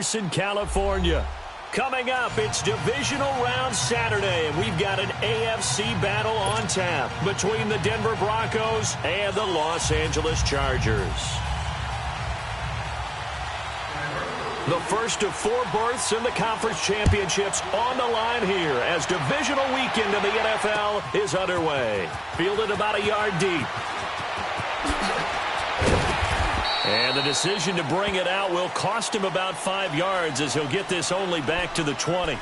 Carson, California. Coming up, it's divisional round Saturday, and we've got an AFC battle on tap between the Denver Broncos and the Los Angeles Chargers. The first of 4 berths in the conference championships on the line here as divisional weekend in the NFL is underway. Fielded about a yard deep. And the decision to bring it out will cost him about 5 yards as he'll get this only back to the 20.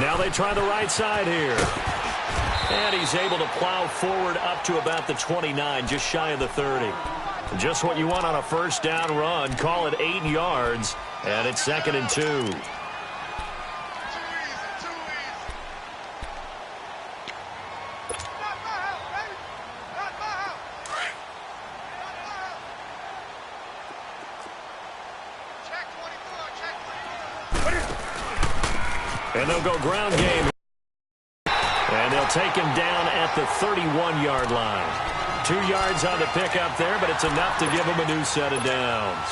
Now they try the right side here. And he's able to plow forward up to about the 29, just shy of the 30. Just what you want on a first down run. Call it 8 yards, and it's 2nd and 2. And they'll go ground game. And they'll take him down at the 31-yard line. 2 yards on the pickup there, but it's enough to give him a new set of downs.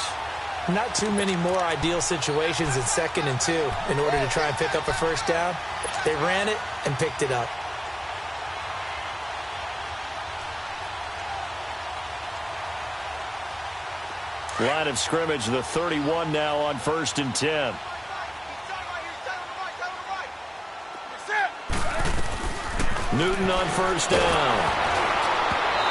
Not too many more ideal situations in 2nd and 2 in order to try and pick up a first down. They ran it and picked it up. Line of scrimmage, the 31 now on 1st and 10. Newton on first down.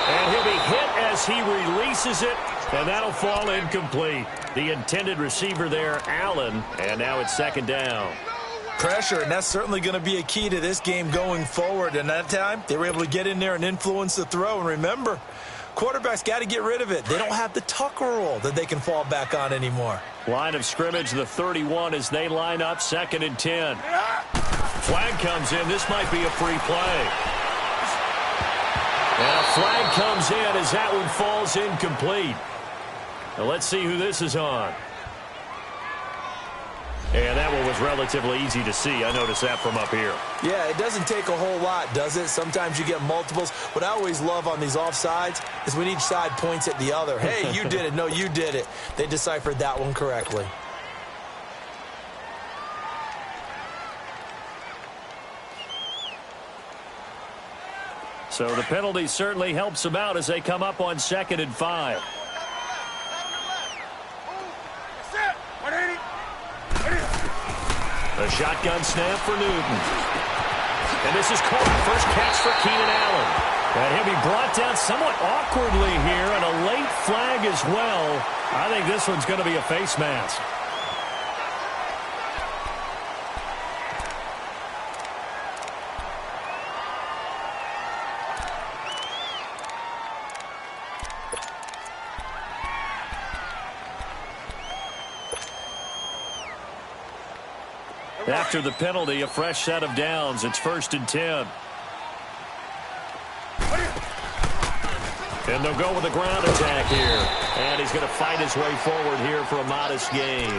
And he'll be hit as he releases it, and that'll fall incomplete. The intended receiver there, Allen, and now it's 2nd down. Pressure, and that's certainly going to be a key to this game going forward. And that time, they were able to get in there and influence the throw. And remember, quarterbacks got to get rid of it. They don't have the Tucker rule that they can fall back on anymore. Line of scrimmage, the 31 as they line up, 2nd and 10. Flag comes in. This might be a free play. And a flag comes in as that one falls incomplete. Now let's see who this is on. And that one was relatively easy to see. I noticed that from up here. Yeah, it doesn't take a whole lot, does it? Sometimes you get multiples. What I always love on these offsides is when each side points at the other. Hey, you did it. No, you did it. They deciphered that one correctly. So the penalty certainly helps them out as they come up on 2nd and 5. A shotgun snap for Newton. And this is caught. First catch for Keenan Allen. And he'll be brought down somewhat awkwardly here, and a late flag as well. I think this one's going to be a face mask. After the penalty, a fresh set of downs. It's 1st and 10. And they'll go with a ground attack here. And he's going to fight his way forward here for a modest gain.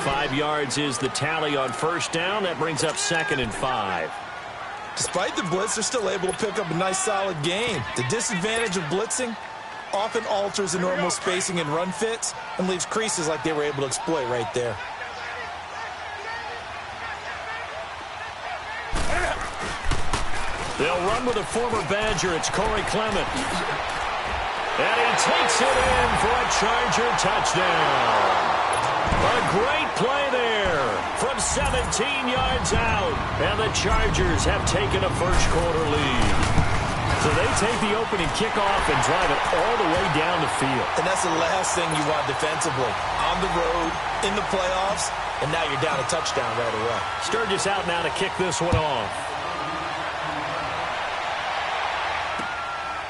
5 yards is the tally on first down. That brings up 2nd and 5. Despite the blitz, they're still able to pick up a nice, solid gain. The disadvantage of blitzing often alters the normal spacing and run fits and leaves creases like they were able to exploit right there. They'll run with a former Badger. It's Corey Clement. And he takes it in for a Charger touchdown. A great play there from 17 yards out. And the Chargers have taken a first-quarter lead. So they take the opening kickoff and drive it all the way down the field. And that's the last thing you want defensively. On the road, in the playoffs, and now you're down a touchdown right away. Sturgis out now to kick this one off.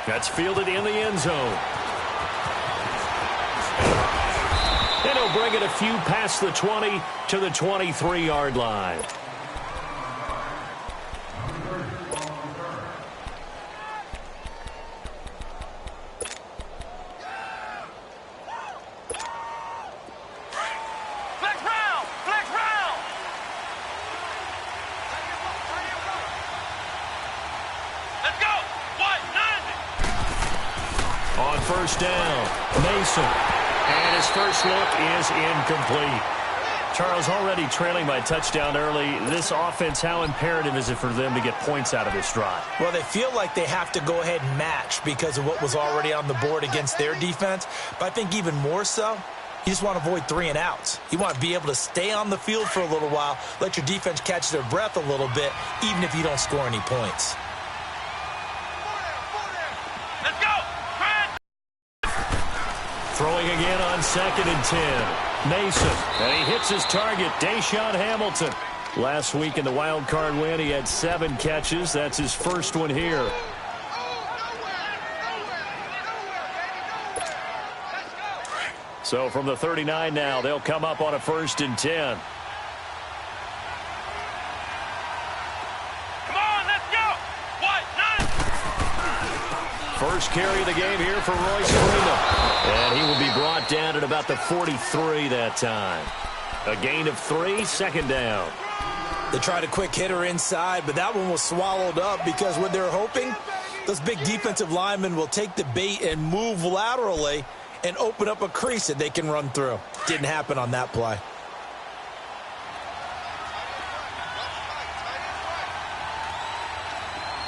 That's fielded in the end zone. And he'll bring it a few past the 20 to the 23-yard line. On first down, Mason. And his first look is incomplete. Charles, already trailing by touchdown early. This offense, how imperative is it for them to get points out of this drive? Well, they feel like they have to go ahead and match because of what was already on the board against their defense. But I think even more so, you just want to avoid 3 and outs. You want to be able to stay on the field for a little while, let your defense catch their breath a little bit, even if you don't score any points. Let's go! Throwing again on 2nd and 10. Mason, and he hits his target, Deshaun Hamilton. Last week in the wild card win, he had 7 catches. That's his first one here. So from the 39 now, they'll come up on a 1st and 10. Come on, let's go! What? None! First carry of the game here for Royce Freeman. And he will be brought down at about the 43 that time. A gain of 3, 2nd down. They tried a quick hitter inside, but that one was swallowed up because what they're hoping, those big defensive linemen will take the bait and move laterally and open up a crease that they can run through. Didn't happen on that play.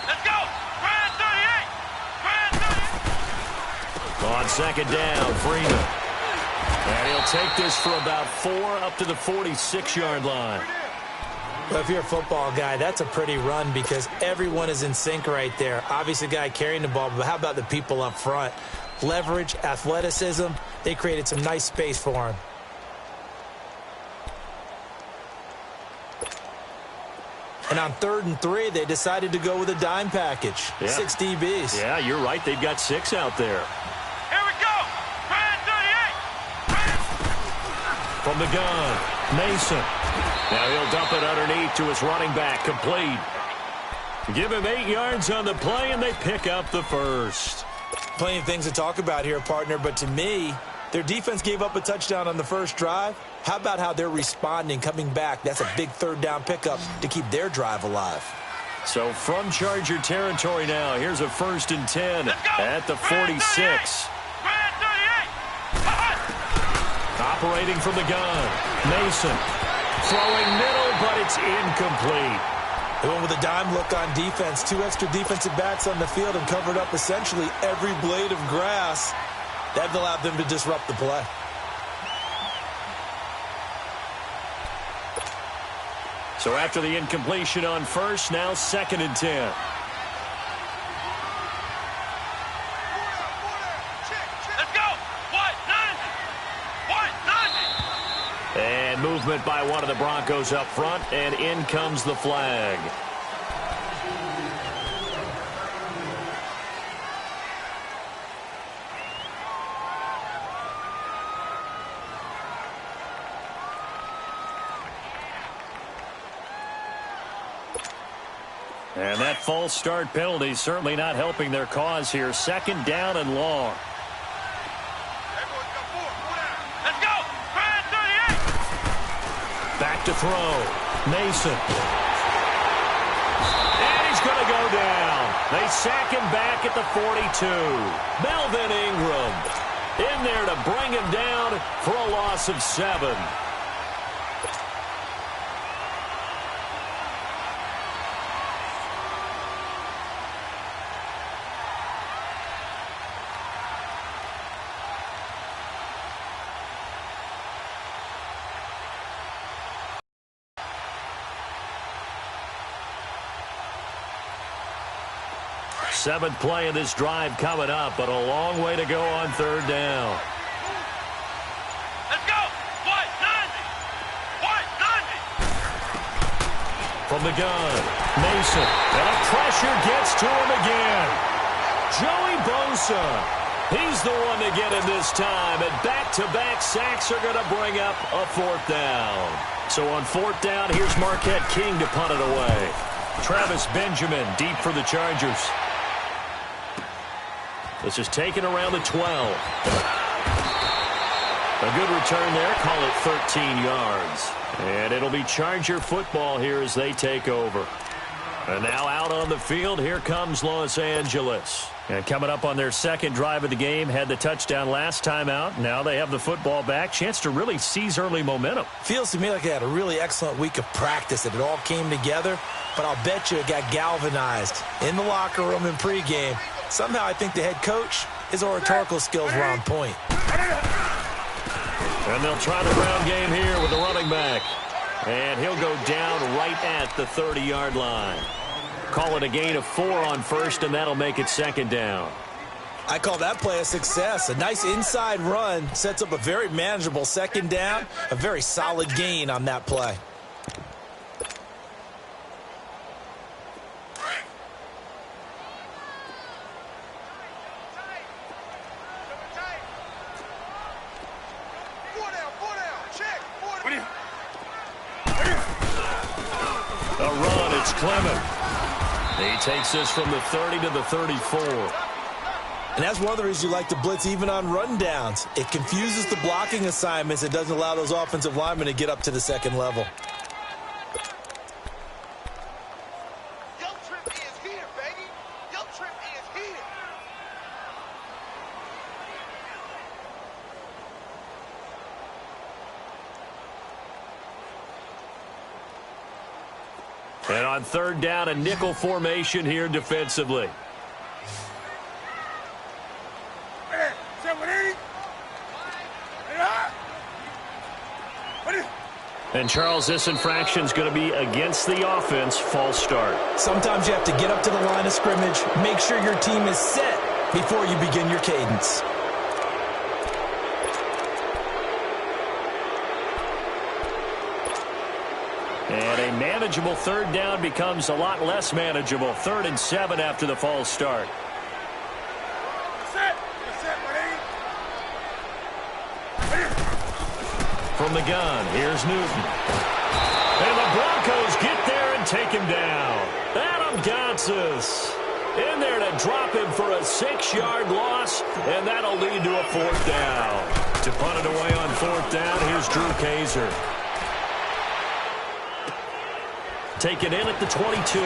Let's go! Grand 38! On 2nd down, Freeman. And he'll take this for about 4 up to the 46-yard line. Well, if you're a football guy, that's a pretty run because everyone is in sync right there. Obviously, the guy carrying the ball, but how about the people up front? Leverage, athleticism, they created some nice space for him. And on 3rd and 3, they decided to go with a dime package. Yeah. 6 DBs. Yeah, you're right. They've got 6 out there. Here we go! Grand 38! From the gun, Mason. Now he'll dump it underneath to his running back, complete. Give him 8 yards on the play, and they pick up the first. Plenty of things to talk about here, partner, but to me, their defense gave up a touchdown on the first drive. How about how they're responding, coming back? That's a big 3rd down pickup to keep their drive alive. So from Charger territory now, here's a 1st and 10 at the 46. Grand 38! Operating from the gun, Mason. Throwing middle, but it's incomplete. They went with a dime look on defense. 2 extra defensive backs on the field and covered up essentially every blade of grass. That allowed them to disrupt the play. So after the incompletion on 1st, now 2nd and 10. Let's go! What? None! What? None! And movement by one of the Broncos up front, and in comes the flag. And that false start penalty certainly not helping their cause here. 2nd down and long. Let's go! Grand 38! Back to throw. Mason. And he's going to go down. They sack him back at the 42. Melvin Ingram in there to bring him down for a loss of 7. Seventh play of this drive coming up, but a long way to go on 3rd down. Let's go! What? None! What? None! From the gun, Mason. And the pressure gets to him again. Joey Bosa. He's the one to get him this time. And back-to-back sacks are going to bring up a 4th down. So on 4th down, here's Marquette King to punt it away. Travis Benjamin deep for the Chargers. This is taken around the 12. A good return there. Call it 13 yards. And it'll be Charger football here as they take over. And now out on the field, here comes Los Angeles. And coming up on their second drive of the game, had the touchdown last time out. Now they have the football back. Chance to really seize early momentum. Feels to me like they had a really excellent week of practice, that it all came together. But I'll bet you it got galvanized in the locker room in pregame. Somehow I think the head coach, his oratorical skills were on point. And they'll try the ground game here with the running back. And he'll go down right at the 30-yard line. Call it a gain of 4 on first, and that'll make it second down. I call that play a success. A nice inside run sets up a very manageable second down. A very solid gain on that play. A run, it's Clement. He takes this from the 30 to the 34. And that's one of the reasons you like to blitz even on rundowns. It confuses the blocking assignments. It doesn't allow those offensive linemen to get up to the second level. Your trip is here, baby. Your trip is here. And on third down, a nickel formation here defensively. And Charles, this infraction's going to be against the offense. False start. Sometimes you have to get up to the line of scrimmage, make sure your team is set before you begin your cadence. And a manageable third down becomes a lot less manageable. 3rd and 7 after the false start. From the gun, here's Newton. And the Broncos get there and take him down. Adam Gotsis in there to drop him for a 6-yard loss, and that'll lead to a 4th down. To punt it away on 4th down, here's Drew Kaiser. Taken in at the 22.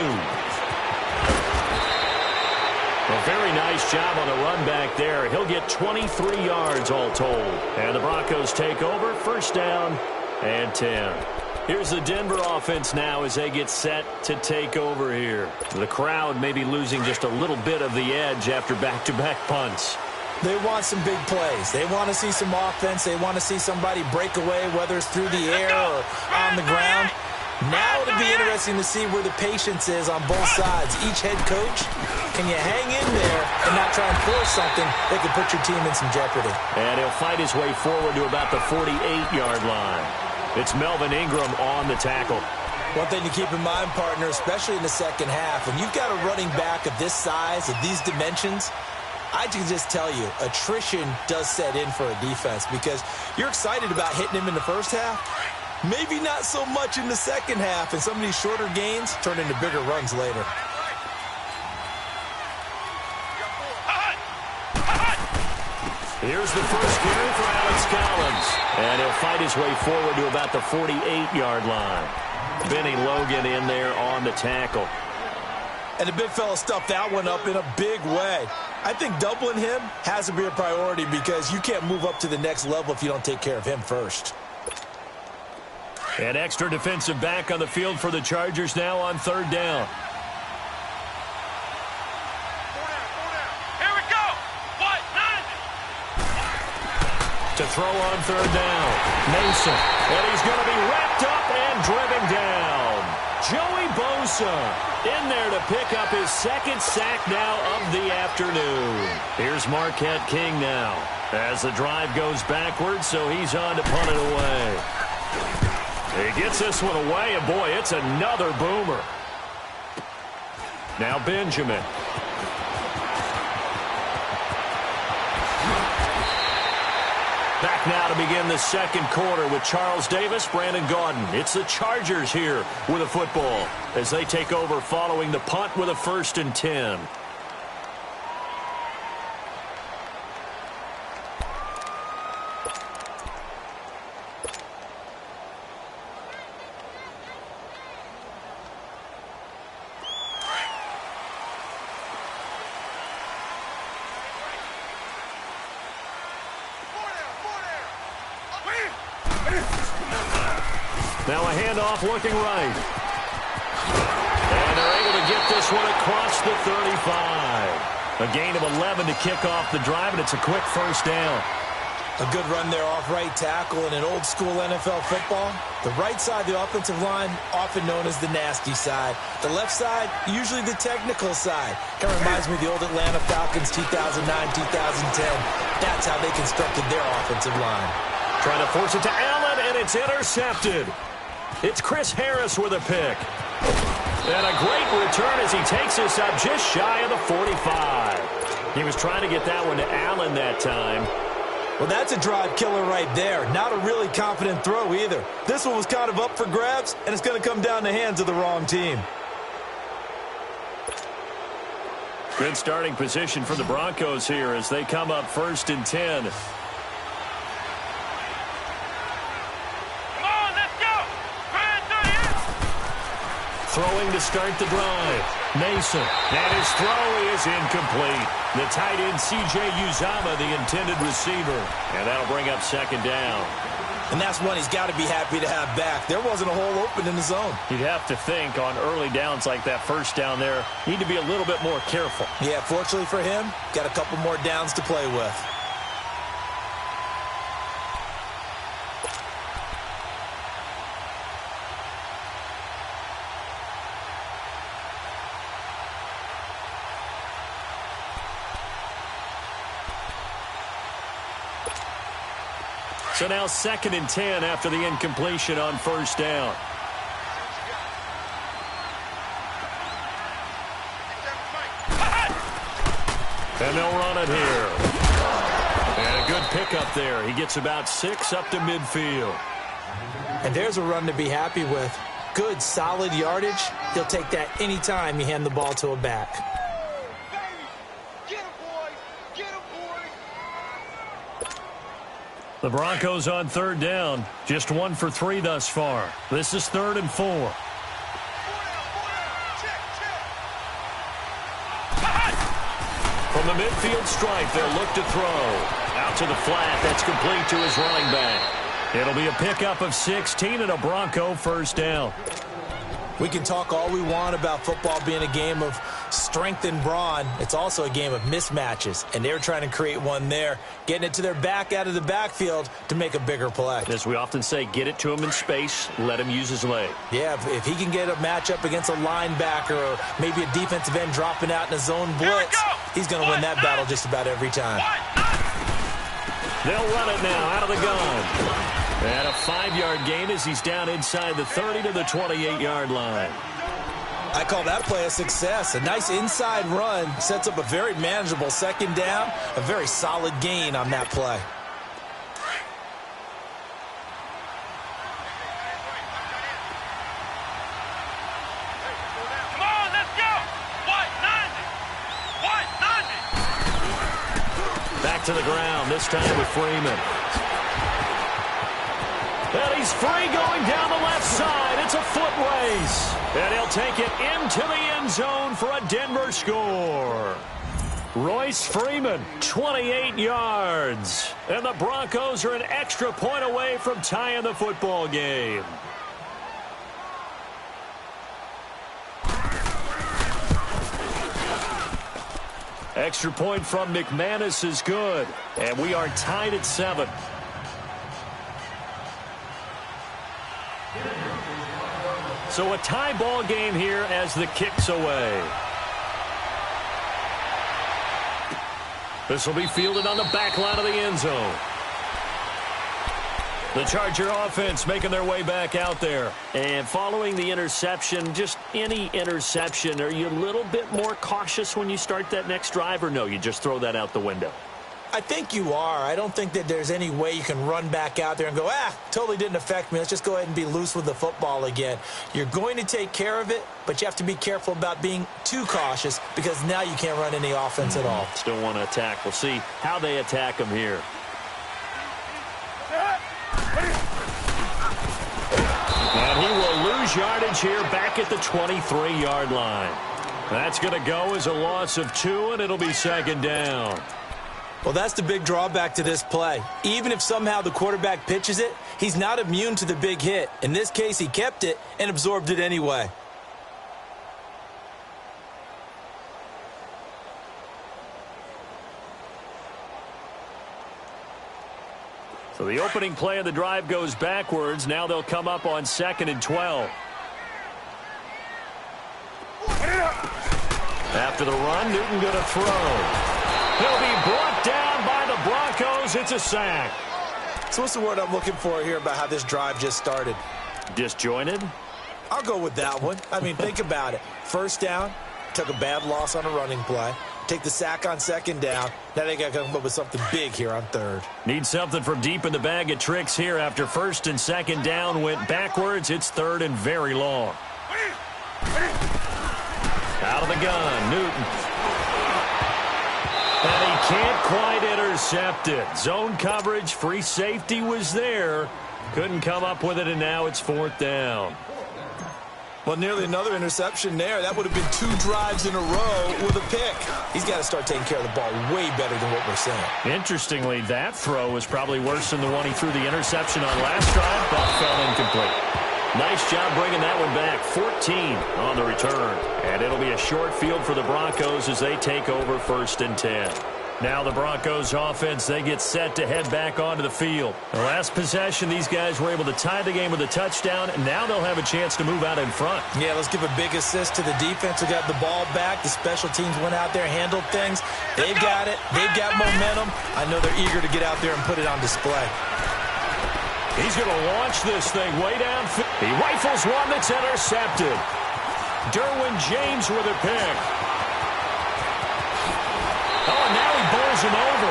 A very nice job on the run back there. He'll get 23 yards all told. And the Broncos take over. 1st down and 10. Here's the Denver offense now as they get set to take over here. The crowd may be losing just a little bit of the edge after back-to-back punts. They want some big plays. They want to see some offense. They want to see somebody break away, whether it's through the air or on the ground. Now it'll be interesting to see where the patience is on both sides. Each head coach, can you hang in there and not try and force something that could put your team in some jeopardy? And he'll fight his way forward to about the 48-yard line. It's Melvin Ingram on the tackle. One thing to keep in mind, partner, especially in the second half, when you've got a running back of this size, of these dimensions, I can just tell you, attrition does set in for a defense because you're excited about hitting him in the first half. Maybe not so much in the second half, and some of these shorter gains turn into bigger runs later. Here's the first carry for Alex Collins. And he'll fight his way forward to about the 48-yard line. Benny Logan in there on the tackle. And the big fella stuffed that one up in a big way. I think doubling him has to be a priority because you can't move up to the next level if you don't take care of him first. An extra defensive back on the field for the Chargers now on 3rd down. Here we go. What? 9. To throw on 3rd down. Mason. And he's going to be wrapped up and driven down. Joey Bosa in there to pick up his 2nd sack now of the afternoon. Here's Marquette King now as the drive goes backwards, so he's on to punt it away. He gets this one away, and boy, it's another boomer. Now Benjamin. Back now to begin the second quarter with Charles Davis, Brandon Gaudin. It's the Chargers here with a football as they take over following the punt with a 1st and 10. Now a handoff looking right. And they're able to get this one across the 35. A gain of 11 to kick off the drive, and it's a quick first down. A good run there off right tackle in an old-school NFL football. The right side of the offensive line, often known as the nasty side. The left side, usually the technical side. Kind of reminds me of the old Atlanta Falcons 2009-2010. That's how they constructed their offensive line. Trying to force it to Allen, and it's intercepted. It's Chris Harris with a pick. And a great return as he takes this up just shy of the 45. He was trying to get that one to Allen that time. Well, that's a drive killer right there. Not a really confident throw either. This one was kind of up for grabs, and it's going to come down the hands of the wrong team. Good starting position for the Broncos here as they come up 1st and 10. Come on, let's go. Throwing to start the drive. Mason. And his throw is incomplete. The tight end, C.J. Uzama, the intended receiver. And that'll bring up 2nd down. And that's one he's got to be happy to have back. There wasn't a hole open in the zone. You'd have to think on early downs like that first down there, need to be a little bit more careful. Yeah, fortunately for him, got a couple more downs to play with. So now 2nd and 10 after the incompletion on 1st down. And they'll run it here. And a good pickup there. He gets about 6 up to midfield. And there's a run to be happy with. Good, solid yardage. He'll take that anytime you hand the ball to a back. The Broncos on 3rd down. Just 1 for 3 thus far. This is 3rd and 4. From the midfield stripe, they'll look to throw. Out to the flat. That's complete to his running back. It'll be a pickup of 16 and a Bronco 1st down. We can talk all we want about football being a game of strength and brawn. It's also a game of mismatches, and they're trying to create one there, getting it to their back out of the backfield to make a bigger play. As we often say, get it to him in space, let him use his leg. Yeah, if he can get a matchup against a linebacker or maybe a defensive end dropping out in a zone blitz, he's going to win that battle just about every time. They'll run it now out of the gun. And a 5-yard gain as he's down inside the 30 to the 28-yard line. I call that play a success. A nice inside run sets up a very manageable 2nd down. A very solid gain on that play. Come on, let's go. Back to the ground, this time with Freeman. And he's free going down the left side. It's a foot race. And he'll take it into the end zone for a Denver score. Royce Freeman, 28 yards. And the Broncos are an extra point away from tying the football game. Extra point from McManus is good. And we are tied at 7. So a tie ball game here as the kick's away. This will be fielded on the back line of the end zone. The Charger offense making their way back out there. And following the interception, just any interception, are you a little bit more cautious when you start that next drive, or no, you just throw that out the window? I think you are. I don't think that there's any way you can run back out there and go, totally didn't affect me. Let's just go ahead and be loose with the football again. You're going to take care of it, but you have to be careful about being too cautious because now you can't run any offense at all. Still want to attack. We'll see how they attack them here. And he will lose yardage here back at the 23-yard line. That's going to go as a loss of 2, and it'll be 2nd down. Well, that's the big drawback to this play. Even if somehow the quarterback pitches it, he's not immune to the big hit. In this case, he kept it and absorbed it anyway. So the opening play of the drive goes backwards. Now they'll come up on 2nd and 12. After the run, Newton going to throw. He'll be brought down by the Broncos. It's a sack. So what's the word I'm looking for here about how this drive just started? Disjointed? I'll go with that one. I mean, think about it. First down, took a bad loss on a running play. Take the sack on 2nd down. Now they got to come up with something big here on 3rd. Need something from deep in the bag of tricks here after 1st and 2nd down went backwards. It's 3rd and very long. Out of the gun, Newton. And he can't quite intercept it. Zone coverage, free safety was there. Couldn't come up with it, and now it's 4th down. Well, nearly another interception there. That would have been 2 drives in a row with a pick. He's got to start taking care of the ball way better than what we're seeing. Interestingly, that throw was probably worse than the one he threw the interception on last drive, but fell incomplete. Nice job bringing that one back. 14 on the return. And it'll be a short field for the Broncos as they take over 1st and 10. Now the Broncos offense, they get set to head back onto the field. The last possession, these guys were able to tie the game with a touchdown, and now they'll have a chance to move out in front. Yeah, let's give a big assist to the defense who got the ball back. The special teams went out there, handled things. They've got it. They've got momentum. I know they're eager to get out there and put it on display. He's going to launch this thing way down. He rifles one that's intercepted. Derwin James with a pick. Oh, now he bowls him over.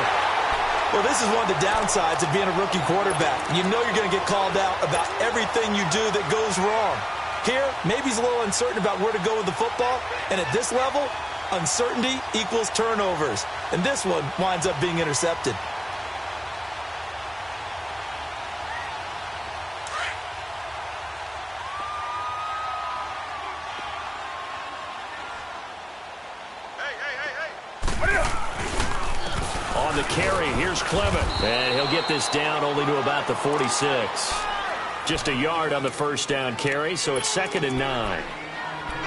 Well, this is one of the downsides of being a rookie quarterback. You know you're going to get called out about everything you do that goes wrong. Here, maybe he's a little uncertain about where to go with the football. And at this level, uncertainty equals turnovers. And this one winds up being intercepted. On the carry, here's Clement. And he'll get this down only to about the 46. Just a yard on the 1st down carry, so it's 2nd and 9.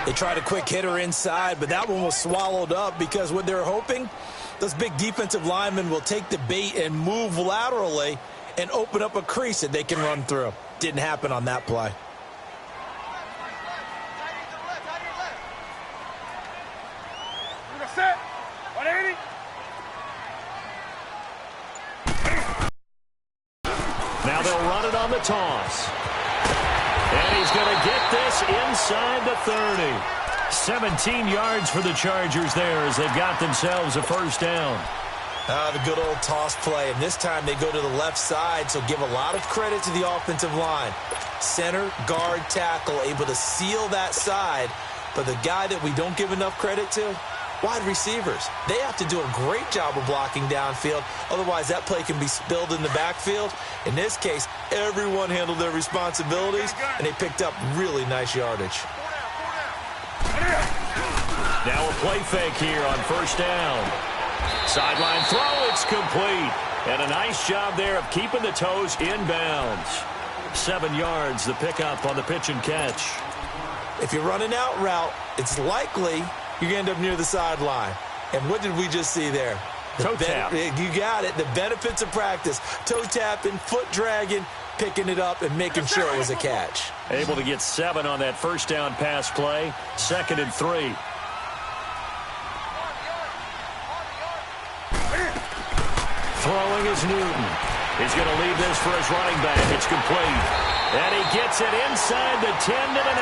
They tried a quick hitter inside, but that one was swallowed up because what they're hoping, those big defensive linemen will take the bait and move laterally and open up a crease that they can run through. Didn't happen on that play. Now they'll run it on the toss. And he's going to get this inside the 30. 17 yards for the Chargers there as they've got themselves a 1st down. The good old toss play, and this time they go to the left side, so give a lot of credit to the offensive line. Center, guard, tackle, able to seal that side, but the guy that we don't give enough credit to, wide receivers. They have to do a great job of blocking downfield, otherwise that play can be spilled in the backfield. In this case, everyone handled their responsibilities, and they picked up really nice yardage. Now a play fake here on 1st down. Sideline throw, it's complete. And a nice job there of keeping the toes inbounds. 7 yards, the pickup on the pitch and catch. If you're running out route, it's likely you're going to end up near the sideline. And what did we just see there? Toe tap. You got it. The benefits of practice. Toe tapping, foot dragging, picking it up, and making sure it was a catch. Able to get 7 on that 1st down pass play. 2nd and 3. Throwing is Newton. He's going to leave this for his running back. It's complete. And he gets it inside the 10 to the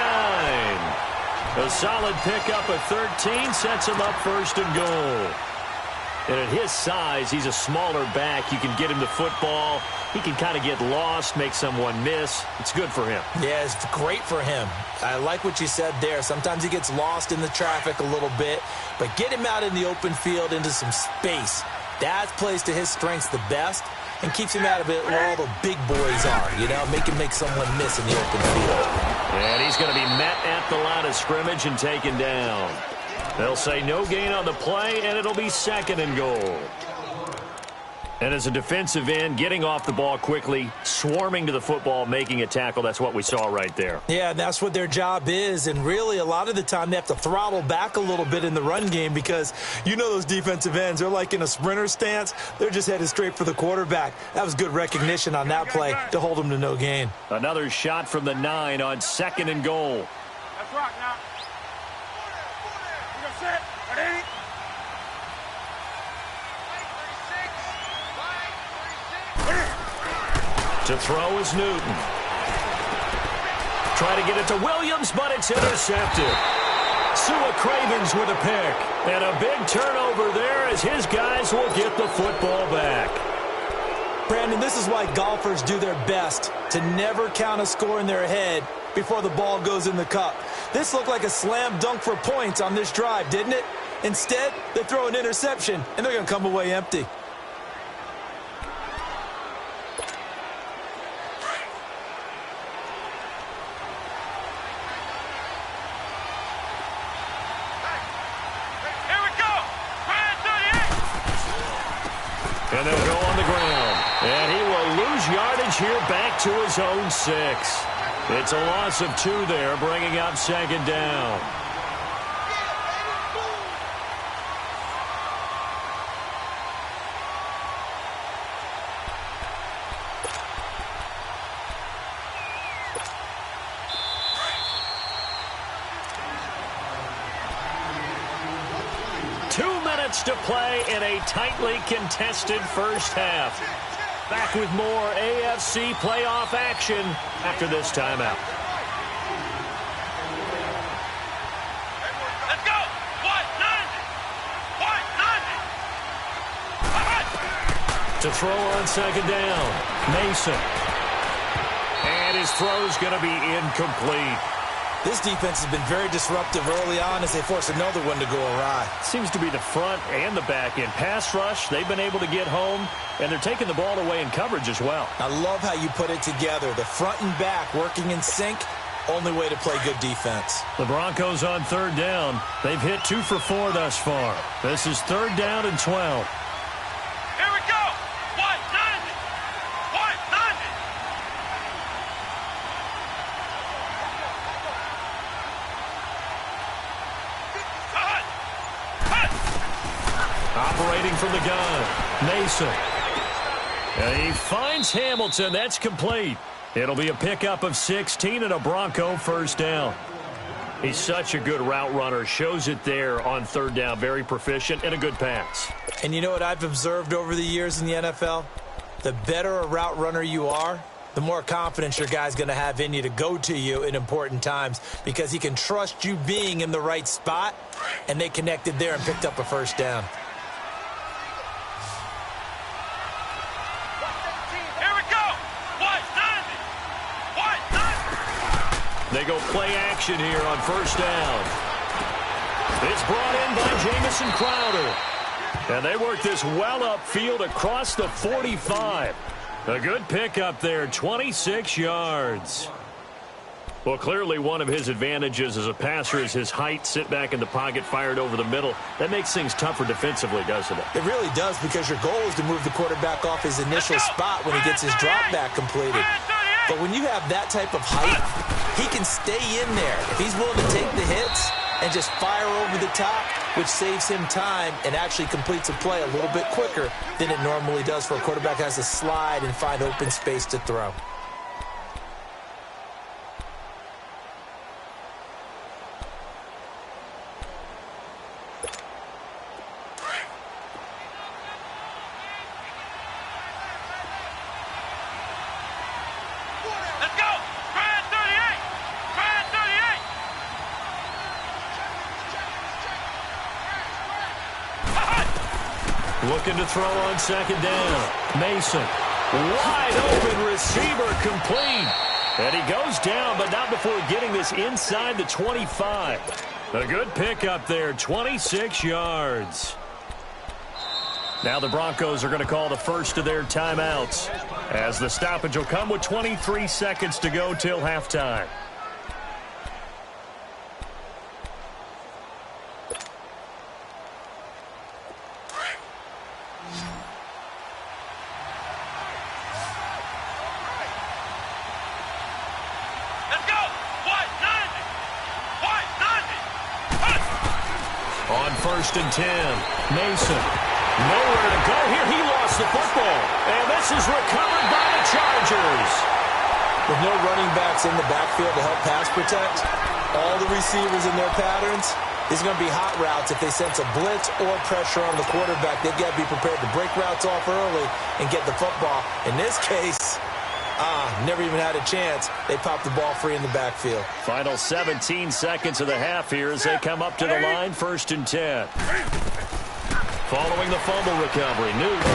9. A solid pickup of 13 sets him up 1st and goal. And at his size, he's a smaller back. You can get him the football. He can kind of get lost, make someone miss. It's good for him. Yeah, it's great for him. I like what you said there. Sometimes he gets lost in the traffic a little bit, but get him out in the open field into some space. That plays to his strengths the best and keeps him out of it where all the big boys are, you know, make someone miss in the open field. And he's going to be met at the line of scrimmage and taken down. They'll say no gain on the play, and it'll be 2nd and goal. And as a defensive end, getting off the ball quickly, swarming to the football, making a tackle, that's what we saw right there. Yeah, that's what their job is. And really, a lot of the time, they have to throttle back a little bit in the run game because you know those defensive ends, they're like in a sprinter stance. They're just headed straight for the quarterback. That was good recognition on that play to hold them to no gain. Another shot from the 9 on 2nd and goal. Let's rock now. You got set. Ready? To throw is Newton. Try to get it to Williams, but it's intercepted. Sua Cravens with a pick. And a big turnover there as his guys will get the football back. Brandon, this is why golfers do their best to never count a score in their head before the ball goes in the cup. This looked like a slam dunk for points on this drive, didn't it? Instead, they throw an interception, and they're going to come away empty. And they'll go on the ground. And he will lose yardage here back to his own 6. It's a loss of 2 there, bringing up 2nd down. To play in a tightly contested first half. Back with more AFC playoff action after this timeout. Let's go. What? 90. To throw on 2nd down. Mason. And his throw's going to be incomplete. This defense has been very disruptive early on as they force another one to go awry. Seems to be the front and the back end. Pass rush, they've been able to get home, and they're taking the ball away in coverage as well. I love how you put it together. The front and back working in sync, only way to play good defense. The Broncos on 3rd down. They've hit 2 for 4 thus far. This is 3rd down and 12. Here we go. What? 90. What? 90. Operating from the gun, Mason. And he finds Hamilton. That's complete. It'll be a pickup of 16 and a Bronco first down. He's such a good route runner. Shows it there on 3rd down. Very proficient and a good pass. And you know what I've observed over the years in the NFL? The better a route runner you are, the more confidence your guy's going to have in you to go to you in important times because he can trust you being in the right spot, and they connected there and picked up a first down. They go play action here on 1st down. It's brought in by Jamison Crowder. And they work this well upfield across the 45. A good pickup there, 26 yards. Well, clearly one of his advantages as a passer is his height. Sit back in the pocket, fired over the middle. That makes things tougher defensively, doesn't it? It really does because your goal is to move the quarterback off his initial spot when he gets his drop back completed. But when you have that type of height, he can stay in there. If he's willing to take the hits and just fire over the top, which saves him time and actually completes a play a little bit quicker than it normally does for a quarterback that has to slide and find open space to throw. Looking to throw on 2nd down. Mason. Wide open receiver complete. And he goes down, but not before getting this inside the 25. A good pickup there, 26 yards. Now the Broncos are going to call the first of their timeouts as the stoppage will come with 23 seconds to go till halftime. first and 10. Mason, nowhere to go here. He lost the football. And this is recovered by the Chargers. With no running backs in the backfield to help pass protect, all the receivers in their patterns, these are going to be hot routes. If they sense a blitz or pressure on the quarterback, they've got to be prepared to break routes off early and get the football. In this case, never even had a chance. They popped the ball free in the backfield. Final 17 seconds of the half here as they come up to the line, first and 10. Following the fumble recovery, Newton.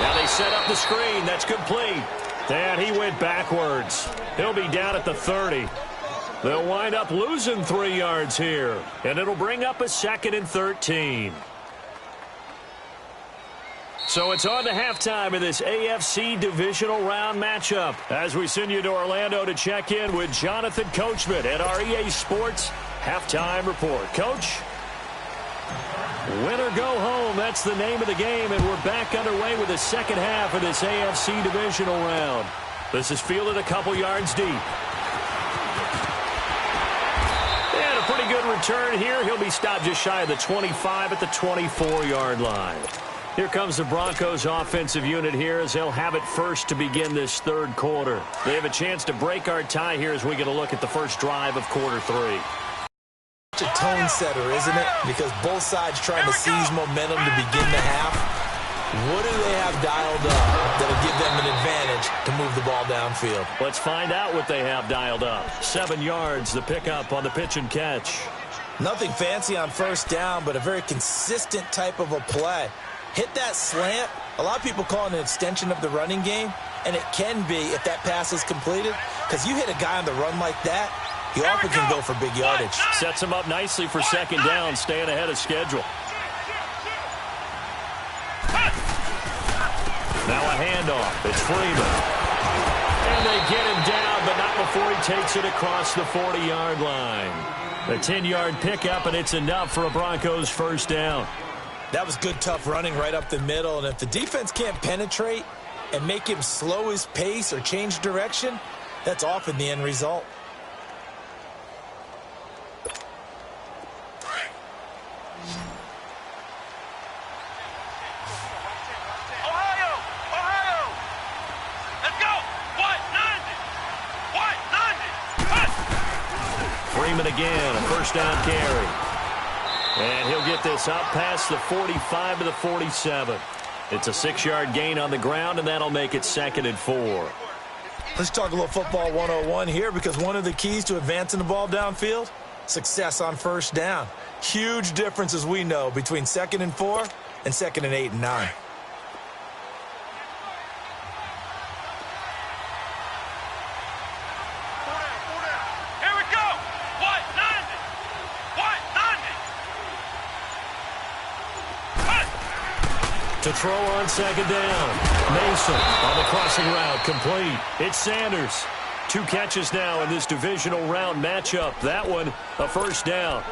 Now they set up the screen. That's complete. And he went backwards. He'll be down at the 30. They'll wind up losing 3 yards here. And it'll bring up a second and 13. So it's on to halftime of this AFC divisional round matchup as we send you to Orlando to check in with Jonathan Coachman at our EA Sports Halftime Report. Coach? Win or go home, that's the name of the game, and we're back underway with the second half of this AFC divisional round. This is fielded a couple yards deep. And a pretty good return here. He'll be stopped just shy of the 25 at the 24-yard line. Here comes the Broncos offensive unit here as they'll have it first to begin this third quarter. They have a chance to break our tie here as we get a look at the first drive of quarter 3. It's a tone setter, isn't it? Because both sides trying to seize momentum to begin the half. What do they have dialed up that'll give them an advantage to move the ball downfield? Let's find out what they have dialed up. 7 yards, the pickup on the pitch and catch. Nothing fancy on first down, but a very consistent type of a play. Hit that slant. A lot of people call it an extension of the running game, and it can be if that pass is completed. Because you hit a guy on the run like that, he often can go for big yardage. Sets him up nicely for second down, staying ahead of schedule. Now a handoff. It's Freeman. And they get him down, but not before he takes it across the 40-yard line. A 10-yard pickup, and it's enough for a Broncos first down. That was good, tough running right up the middle. And if the defense can't penetrate and make him slow his pace or change direction, that's often the end result. Freeman again, a first down carry. And he'll get this up past the 45 to the 47. It's a 6-yard gain on the ground, and that'll make it second and 4. Let's talk a little football 101 here, because one of the keys to advancing the ball downfield, success on first down. Huge difference, as we know, between second and 4 and second and 8 and 9. To throw on second down. Mason on the crossing route, complete. It's Sanders. 2 catches now in this divisional round matchup. That one, a first down.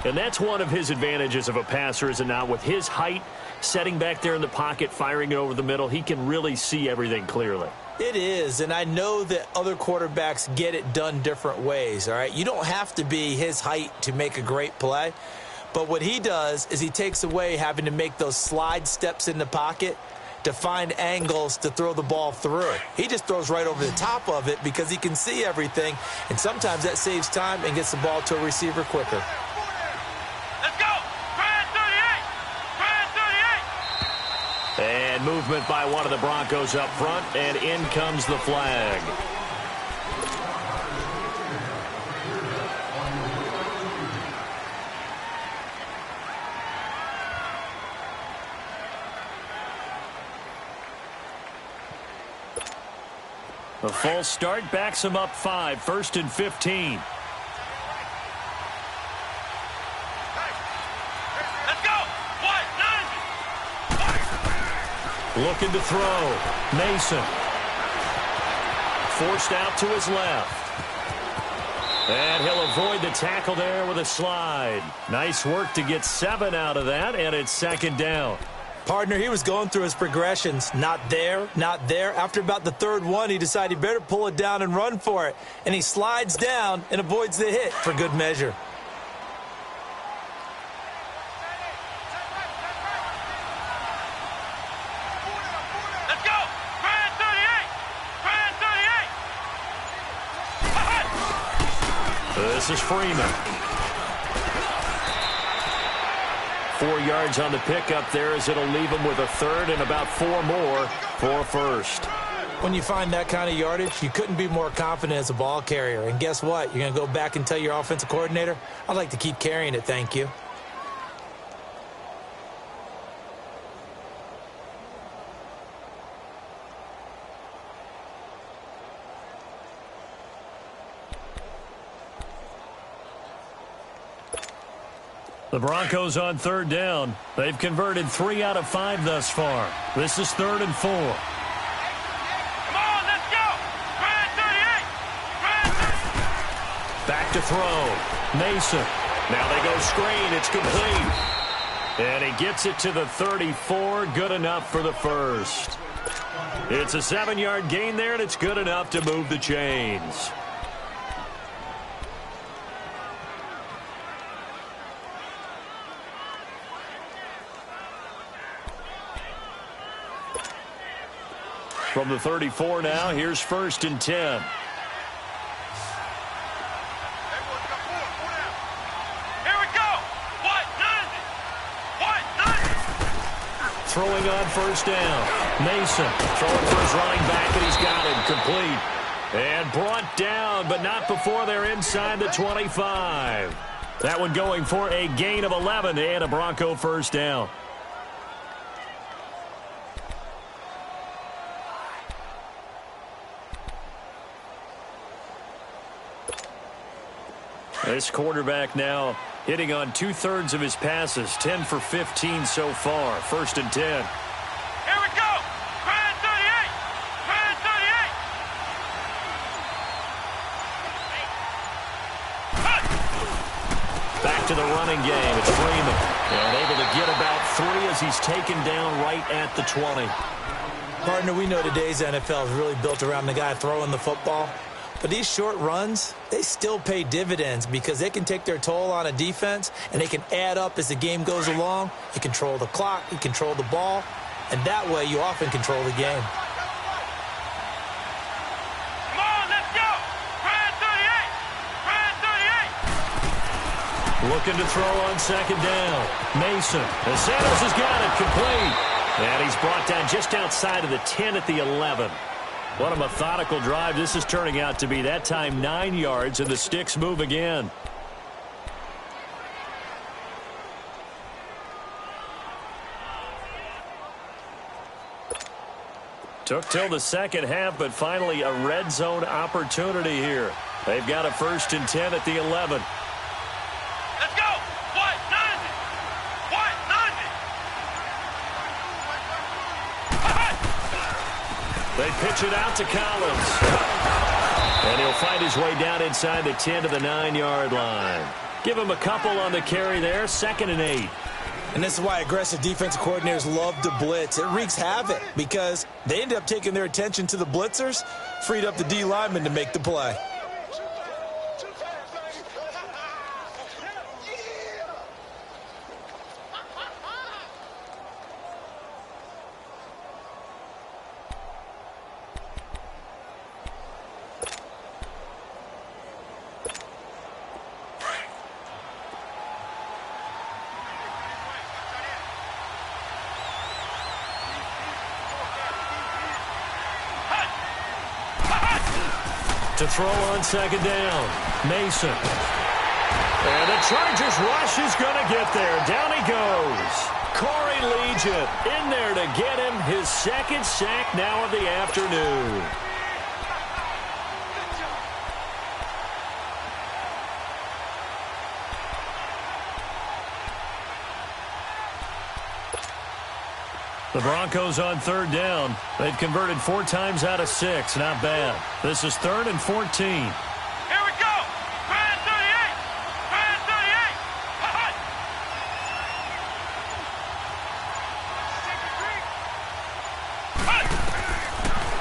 And that's one of his advantages of a passer, is it not? With his height, setting back there in the pocket, firing it over the middle, he can really see everything clearly. It is, and I know that other quarterbacks get it done different ways, all right? You don't have to be his height to make a great play. But what he does is he takes away having to make those slide steps in the pocket to find angles to throw the ball through. He just throws right over the top of it because he can see everything, and sometimes that saves time and gets the ball to a receiver quicker. Let's go! Brad 38! Brad 38! And movement by one of the Broncos up front, and in comes the flag. A false start backs him up 5, first and 15. Let's go! What? 90! Looking to throw. Mason. Forced out to his left. And he'll avoid the tackle there with a slide. Nice work to get 7 out of that, and it's second down. Partner, he was going through his progressions. Not there, not there. After about the third one, he decided he better pull it down and run for it. And he slides down and avoids the hit for good measure. This is Freeman. 4 yards on the pickup there as it'll leave him with a third and about 4 more for first. When you find that kind of yardage, you couldn't be more confident as a ball carrier. And guess what? You're going to go back and tell your offensive coordinator, I'd like to keep carrying it, thank you. The Broncos on third down. They've converted 3 out of 5 thus far. This is 3rd and 4. Come on, let's go. Grand 38. Back to throw. Mason. Now they go screen. It's complete. And he gets it to the 34. Good enough for the first. It's a 7-yard gain there, and it's good enough to move the chains. From the 34 now, here's 1st and 10. Throwing on 1st down. Mason throwing for his running back, and he's got him complete. And brought down, but not before they're inside the 25. That one going for a gain of 11 and a Bronco 1st down. This quarterback now hitting on 2/3 of his passes, 10 for 15 so far. 1st and 10. Here we go. Grand 38. Grand 38. Back to the running game. It's Freeman. And able to get about 3 as he's taken down right at the 20. Partner, we know today's NFL is really built around the guy throwing the football. But these short runs, they still pay dividends because they can take their toll on a defense, and they can add up as the game goes along. You control the clock, you control the ball, and that way you often control the game. Come on, let's go. Grand 38. Grand 38. Looking to throw on 2nd down. Mason. And Sanders has got it complete. And he's brought down just outside of the 10 at the 11. What a methodical drive this is turning out to be. That time 9 yards, and the sticks move again. Took till the second half, but finally a red zone opportunity here. They've got a 1st and 10 at the 11. Let's go. What? 90. What? 90. They pitch it out to Collins. And he'll find his way down inside the 10 to the 9-yard line. Give him a couple on the carry there. 2nd and 8. And this is why aggressive defensive coordinators love to blitz. It wreaks havoc because they end up taking their attention to the blitzers, freed up the D lineman to make the play. To throw on 2nd down. Mason. And the Chargers rush is going to get there. Down he goes. Corey Legion in there to get him his 2nd sack now of the afternoon. The Broncos on 3rd down. They've converted 4 times out of 6. Not bad. This is 3rd and 14. Here we go. Grand 38. Grand 38.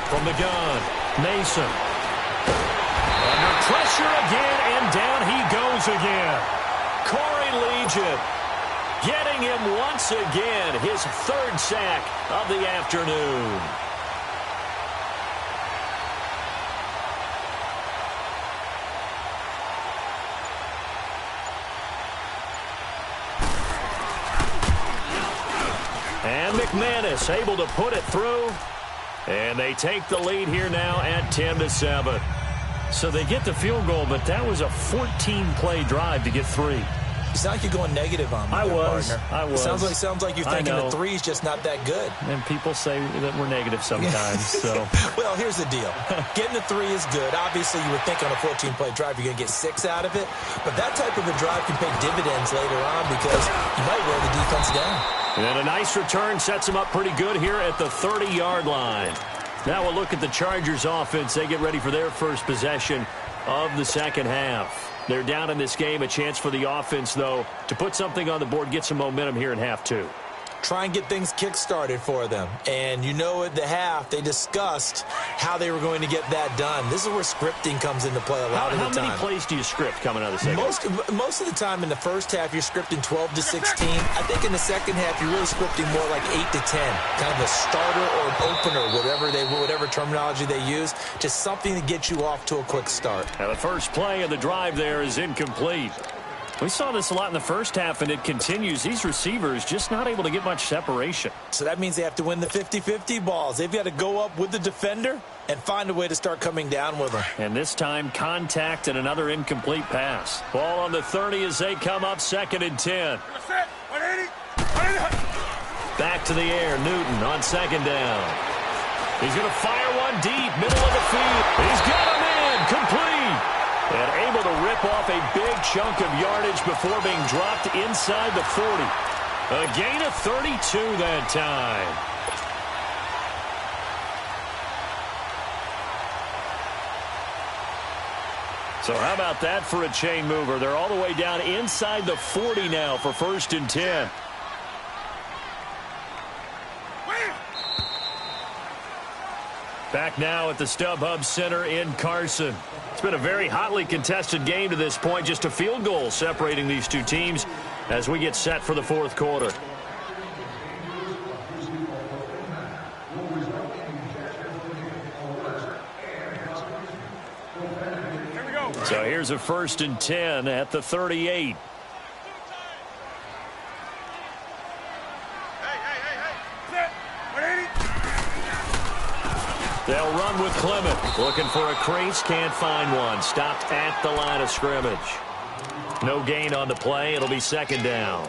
From the gun, Mason. Under pressure again, and down he goes again. Corey Legion getting him once again his 3rd sack of the afternoon. And McManus able to put it through. And they take the lead here now at 10-7. So they get the field goal, but that was a 14-play drive to get 3. You sound like you're going negative on me. I was. Sounds like you're thinking the 3's just not that good. And people say that we're negative sometimes. So, well, here's the deal. Getting the 3 is good. Obviously, you would think on a 14-play drive you're going to get 6 out of it. But that type of a drive can pay dividends later on because you might wear the defense down. And a nice return sets them up pretty good here at the 30-yard line. Now we'll look at the Chargers offense. They get ready for their first possession of the second half. They're down in this game. A chance for the offense, though, to put something on the board, get some momentum here in half 2. Try and get things kick-started for them. And you know at the half, they discussed how they were going to get that done. This is where scripting comes into play a lot of the time. How many plays do you script coming out of the second half? Most of the time in the first half, you're scripting 12 to 16. I think in the second half, you're really scripting more like 8 to 10. Kind of a starter or an opener, whatever terminology they use. Just something to get you off to a quick start. Now the first play of the drive there is incomplete. We saw this a lot in the first half, and it continues. These receivers just not able to get much separation. So that means they have to win the 50-50 balls. They've got to go up with the defender and find a way to start coming down with them. And this time, contact and another incomplete pass. Ball on the 30 as they come up 2nd and 10. Back to the air, Newton on 2nd down. He's going to fire one deep, middle of the field. He's got him in, complete. And able to rip off a big chunk of yardage before being dropped inside the 40. A gain of 32 that time. So how about that for a chain mover? They're all the way down inside the 40 now for 1st and 10. Back now at the StubHub Center in Carson. It's been a very hotly contested game to this point. Just a field goal separating these two teams as we get set for the 4th quarter. So here's a 1st and 10 at the 38. They'll run with Clement. Looking for a crease. Can't find one. Stopped at the line of scrimmage. No gain on the play. It'll be 2nd down.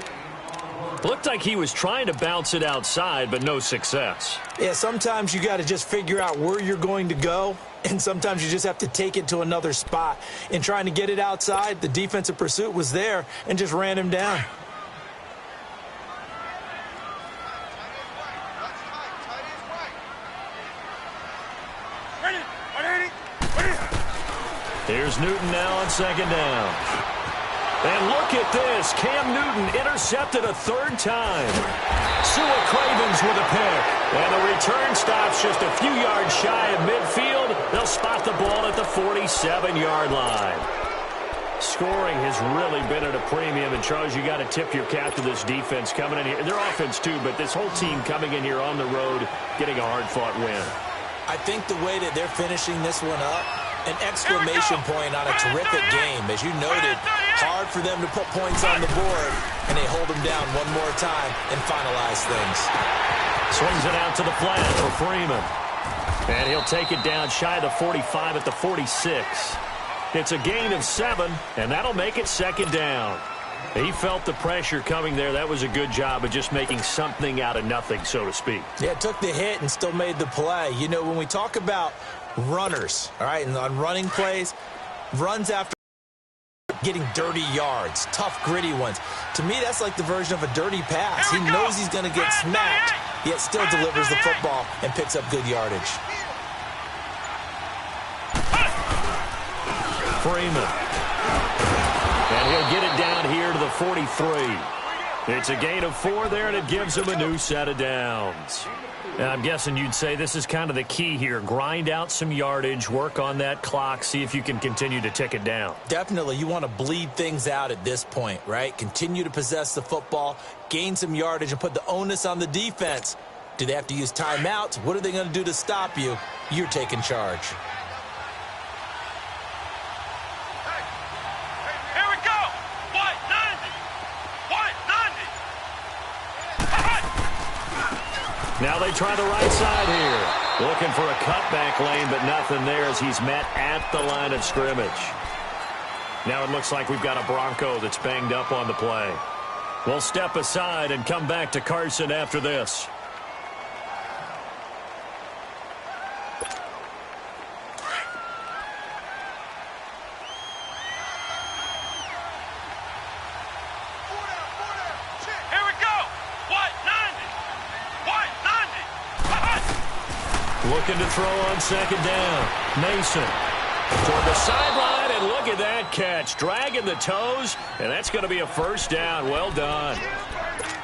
Looked like he was trying to bounce it outside, but no success. Yeah, sometimes you got to just figure out where you're going to go, and sometimes you just have to take it to another spot. In trying to get it outside, the defensive pursuit was there and just ran him down. Here's Newton now on 2nd down. And look at this. Cam Newton intercepted a 3rd time. Sua Cravens with a pick. And the return stops just a few yards shy of midfield. They'll spot the ball at the 47-yard line. Scoring has really been at a premium. And, Charles, you got to tip your cap to this defense coming in here. Their offense, too, but this whole team coming in here on the road, getting a hard-fought win. I think the way that they're finishing this one up, an exclamation point on a terrific game. As you noted, hard for them to put points on the board, and they hold them down one more time and finalize things. Swings it out to the flat for Freeman. And he'll take it down shy of the 45 at the 46. It's a gain of 7, and that'll make it 2nd down. He felt the pressure coming there. That was a good job of just making something out of nothing, so to speak. Yeah, took the hit and still made the play. You know, when we talk about runners, all right, and on running plays, runs after getting dirty yards, tough, gritty ones. To me, that's like the version of a dirty pass. He knows he's going to get smacked, yet still delivers the football and picks up good yardage. Freeman. And he'll get it down here to the 43. It's a gain of 4 there, and it gives him a new set of downs. And I'm guessing you'd say this is kind of the key here. Grind out some yardage, work on that clock, see if you can continue to tick it down. Definitely. You want to bleed things out at this point, right? Continue to possess the football, gain some yardage, and put the onus on the defense. Do they have to use timeouts? What are they going to do to stop you? You're taking charge. Now they try the right side here. Looking for a cutback lane, but nothing there as he's met at the line of scrimmage. Now it looks like we've got a Bronco that's banged up on the play. We'll step aside and come back to Carson after this. Looking to throw on second down. Mason toward the sideline, and look at that catch. Dragging the toes, and that's going to be a first down. Well done.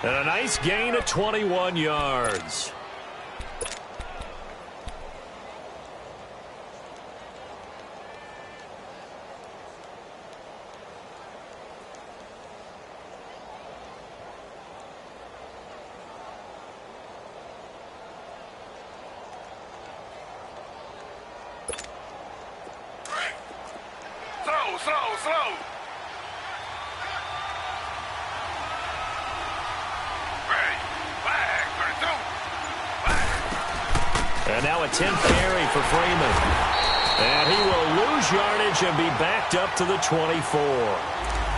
And a nice gain of 21 yards. Slow. And now a 10th carry for Freeman. And he will lose yardage and be backed up to the 24.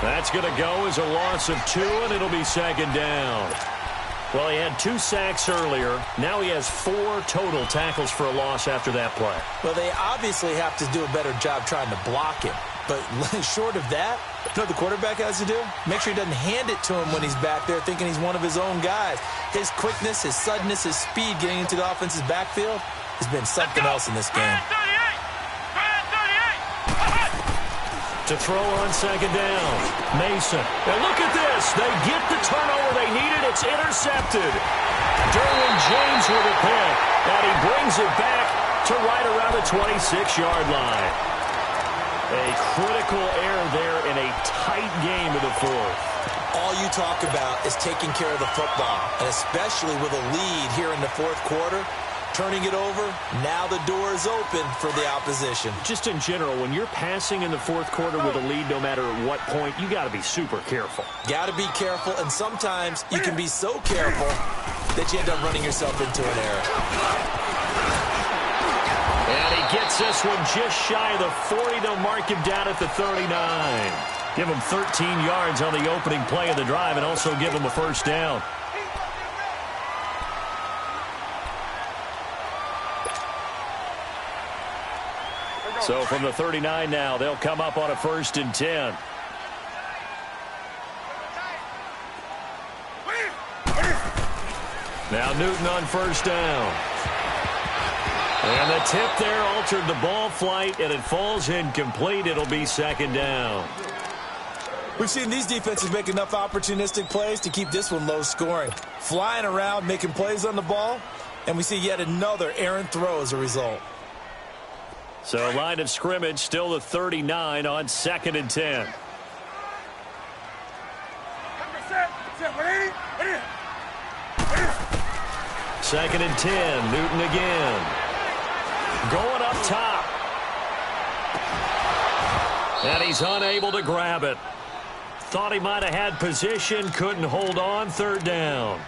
That's going to go as a loss of 2, and it'll be second down. Well, he had 2 sacks earlier. Now he has 4 total tackles for a loss after that play. Well, they obviously have to do a better job trying to block him. But short of that, you know what the quarterback has to do? Make sure he doesn't hand it to him when he's back there thinking he's one of his own guys. His quickness, his suddenness, his speed getting into the offense's backfield has been something else in this game. To throw on second down, Mason. And look at this. They get the turnover they needed. It's intercepted. Derwin James with a pick. And he brings it back to right around the 26-yard line. A critical error there in a tight game of the fourth. All you talk about is taking care of the football, and especially with a lead here in the fourth quarter, turning it over, now the door is open for the opposition. Just in general, when you're passing in the fourth quarter with a lead, no matter at what point, you got to be super careful. Got to be careful, and sometimes you can be so careful that you end up running yourself into an error. And he gets this one just shy of the 40. They'll mark him down at the 39. Give him 13 yards on the opening play of the drive and also give him a first down. So from the 39 now, they'll come up on a 1st and 10. Now Newton on first down. And the tip there altered the ball flight, and it falls incomplete. It'll be second down. We've seen these defenses make enough opportunistic plays to keep this one low scoring. Flying around, making plays on the ball, and we see yet another errant throw as a result. So line of scrimmage still the 39 on 2nd and 10. Second and 10, Newton again. Going up top. And he's unable to grab it. Thought he might have had position, couldn't hold on, 3rd down.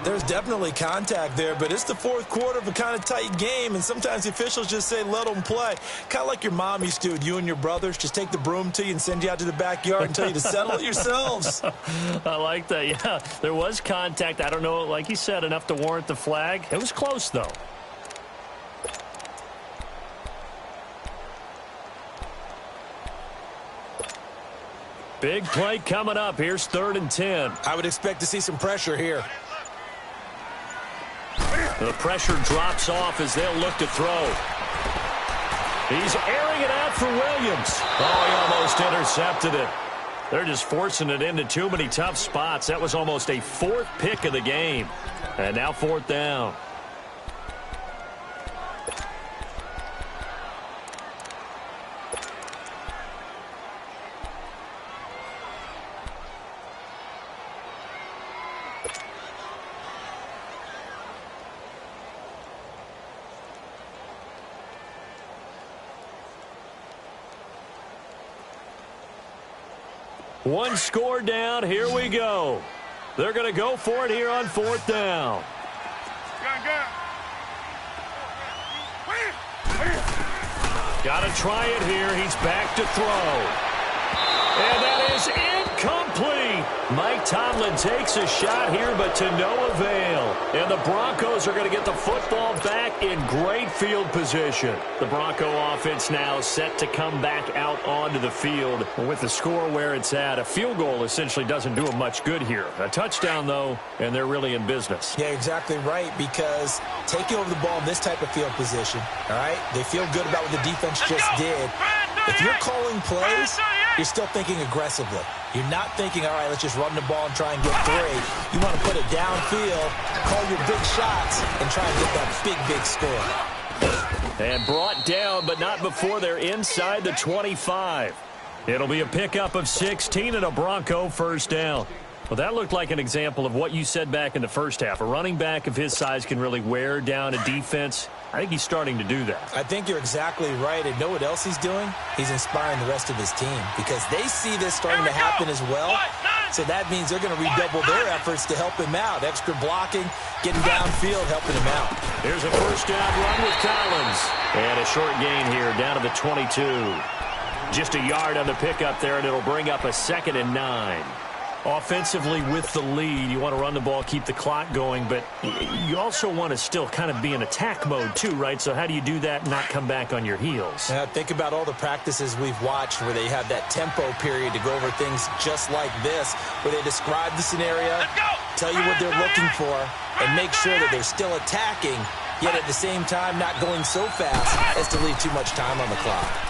There's definitely contact there, but it's the fourth quarter of a kind of tight game, and sometimes the officials just say let them play. Kind of like your mom used to with you and your brothers. Just take the broom to you and send you out to the backyard and tell you to settle it yourselves. I like that, yeah. There was contact. I don't know, like you said, enough to warrant the flag. It was close, though. Big play coming up. Here's 3rd and 10. I would expect to see some pressure here. The pressure drops off as they'll look to throw. He's airing it out for Williams. Oh, he almost intercepted it. They're just forcing it into too many tough spots. That was almost a 4th pick of the game. And now 4th down. One score down. Here we go. They're going to go for it here on 4th down. Got to try it here. He's back to throw. And that is incomplete. Mike Tomlin takes a shot here, but to no avail. And the Broncos are going to get the football back in great field position. The Bronco offense now set to come back out onto the field. With the score where it's at, a field goal essentially doesn't do them much good here. A touchdown, though, and they're really in business. Yeah, exactly right, because taking over the ball in this type of field position, all right, they feel good about what the defense just did. If you're calling plays, you're still thinking aggressively. You're not thinking, all right, let's just run the ball and try and get 3. You want to put it downfield, call your big shots, and try and get that big score. And brought down, but not before they're inside the 25. It'll be a pickup of 16 and a Bronco first down. Well, that looked like an example of what you said back in the first half. A running back of his size can really wear down a defense. I think he's starting to do that. I think you're exactly right. And know what else he's doing? He's inspiring the rest of his team because they see this starting to happen as well. So that means they're going to redouble their efforts to help him out. Extra blocking, getting downfield, helping him out. Here's a first down run with Collins. And a short gain here down to the 22. Just a yard on the pickup there, and it'll bring up a 2nd and 9. Offensively with the lead, you want to run the ball, keep the clock going, but you also want to still kind of be in attack mode too, right? So how do you do that and not come back on your heels? Yeah, think about all the practices we've watched where they have that tempo period to go over things just like this, where they describe the scenario, tell you what they're looking for, and make sure that they're still attacking, yet at the same time not going so fast as to leave too much time on the clock.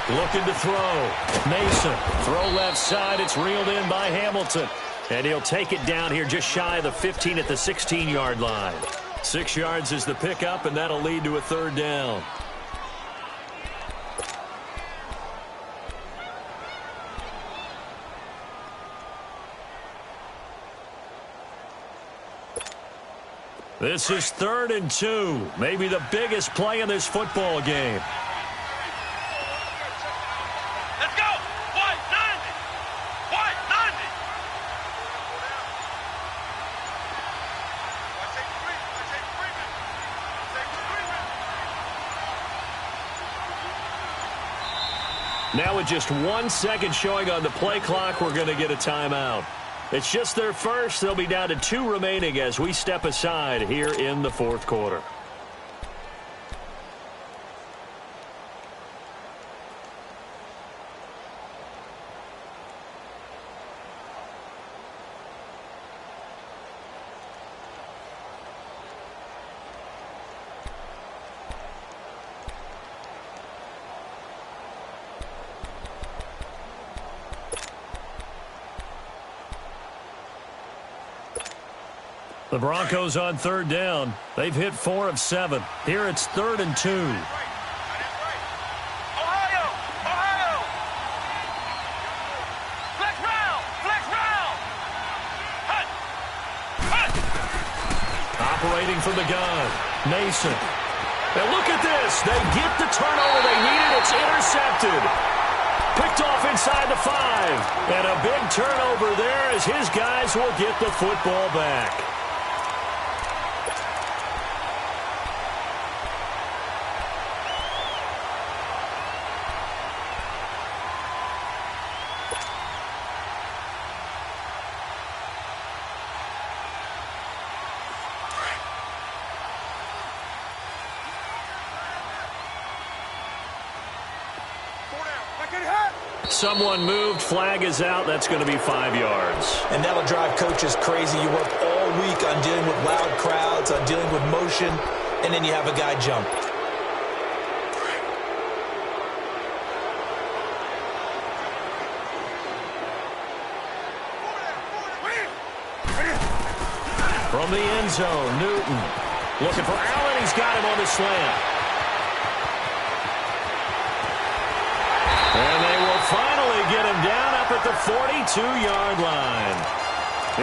Looking to throw. Mason. Throw left side. It's reeled in by Hamilton. And he'll take it down here just shy of the 15 at the 16-yard line. 6 yards is the pickup, and that'll lead to a 3rd down. This is 3rd and 2. Maybe the biggest play in this football game. Now with just 1 second showing on the play clock, we're going to get a timeout. It's just their first. They'll be down to 2 remaining as we step aside here in the 4th quarter. The Broncos on 3rd down. They've hit 4 of 7. Here it's 3rd and 2. Operating from the gun. Mason. And look at this. They get the turnover they needed. It's intercepted. Picked off inside the 5. And a big turnover there as his guys will get the football back. Someone moved. Flag is out. That's going to be 5 yards. And that'll drive coaches crazy. You work all week on dealing with loud crowds, on dealing with motion, and then you have a guy jump. From the end zone, Newton. Looking for Allen. He's got him on the slant. And they will finally get him down up at the 42-yard line.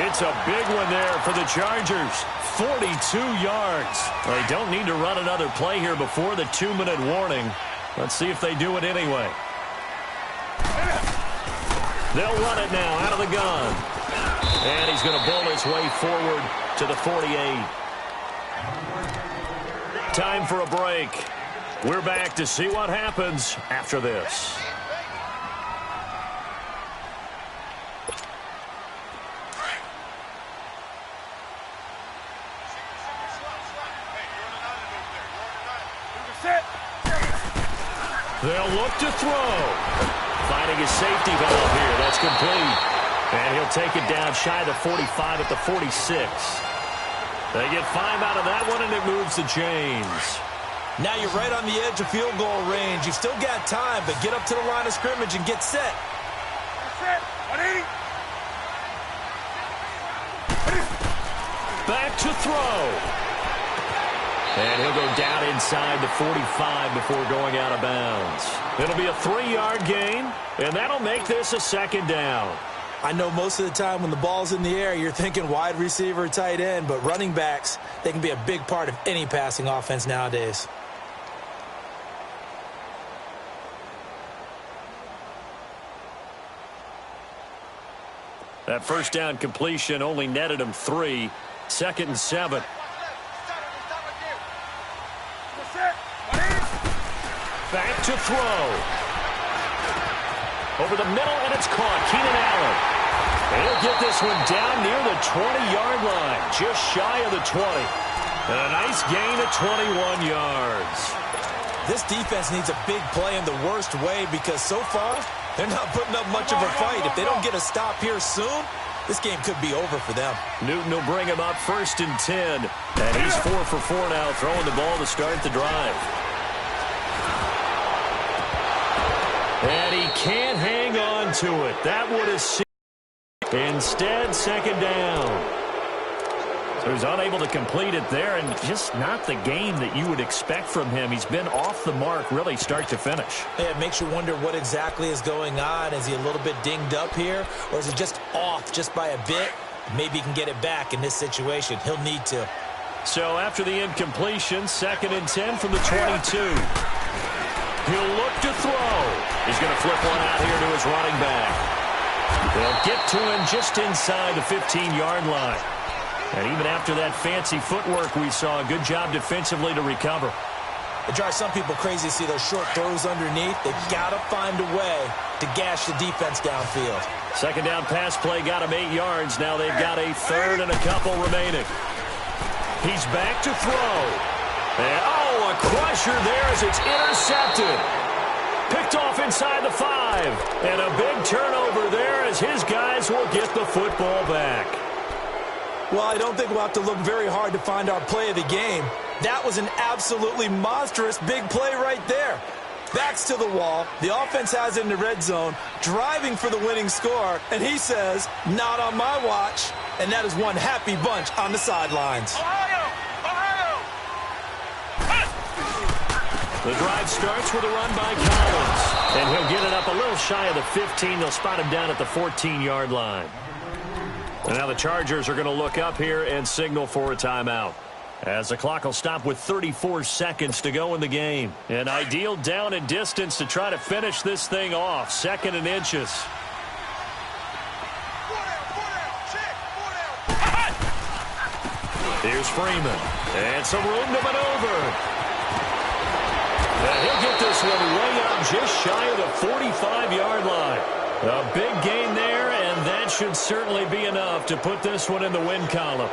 It's a big one there for the Chargers. 42 yards. They don't need to run another play here before the 2-minute warning. Let's see if they do it anyway. They'll run it now out of the gun. And he's going to bull his way forward to the 48. Time for a break. We're back to see what happens after this. They'll look to throw. Finding his safety valve here. That's complete. And he'll take it down shy of the 45 at the 46. They get 5 out of that one, and it moves the chains. Now you're right on the edge of field goal range. You've still got time, but get up to the line of scrimmage and get set. Back to throw. And he'll go down inside the 45 before going out of bounds. It'll be a 3-yard gain, and that'll make this a second down. I know most of the time when the ball's in the air, you're thinking wide receiver, tight end, but running backs, they can be a big part of any passing offense nowadays. That first down completion only netted him 3. 2nd and 7. Back to throw. Over the middle, and it's caught. Keenan Allen. And he'll get this one down near the 20-yard line, just shy of the 20. And a nice gain of 21 yards. This defense needs a big play in the worst way because so far, they're not putting up much of a fight. If they don't get a stop here soon, this game could be over for them. Newton will bring him up 1st and 10. And he's 4 for 4 now, throwing the ball to start the drive. And he can't hang on to it. That would have seen. Instead, 2nd down. So he's unable to complete it there, and just not the game that you would expect from him. He's been off the mark really start to finish. Yeah, it makes you wonder what exactly is going on. Is he a little bit dinged up here, or is it just off just by a bit? Maybe he can get it back in this situation. He'll need to. So after the incompletion, 2nd and 10 from the 22. He'll look to throw. He's going to flip one out here to his running back. They'll get to him just inside the 15-yard line. And even after that fancy footwork we saw, a good job defensively to recover. It drives some people crazy to see those short throws underneath. They've got to find a way to gash the defense downfield. 2nd down pass play got him 8 yards. Now they've got a 3rd and a couple remaining. He's back to throw. And, a crusher there as it's intercepted. Picked off inside the 5. And a big turnover there as his guys will get the football back. Well, I don't think we'll have to look very hard to find our play of the game. That was an absolutely monstrous big play right there. Backs to the wall. The offense has it in the red zone, driving for the winning score. And he says, not on my watch. And that is one happy bunch on the sidelines. The drive starts with a run by Collins. And he'll get it up a little shy of the 15. They'll spot him down at the 14-yard line. And now the Chargers are going to look up here and signal for a timeout. As the clock will stop with 34 seconds to go in the game. An ideal down and distance to try to finish this thing off. 2nd and inches. Here's Freeman. And some room to maneuver. And he'll get this one way up just shy of the 45-yard line. A big gain there, and that should certainly be enough to put this one in the win column.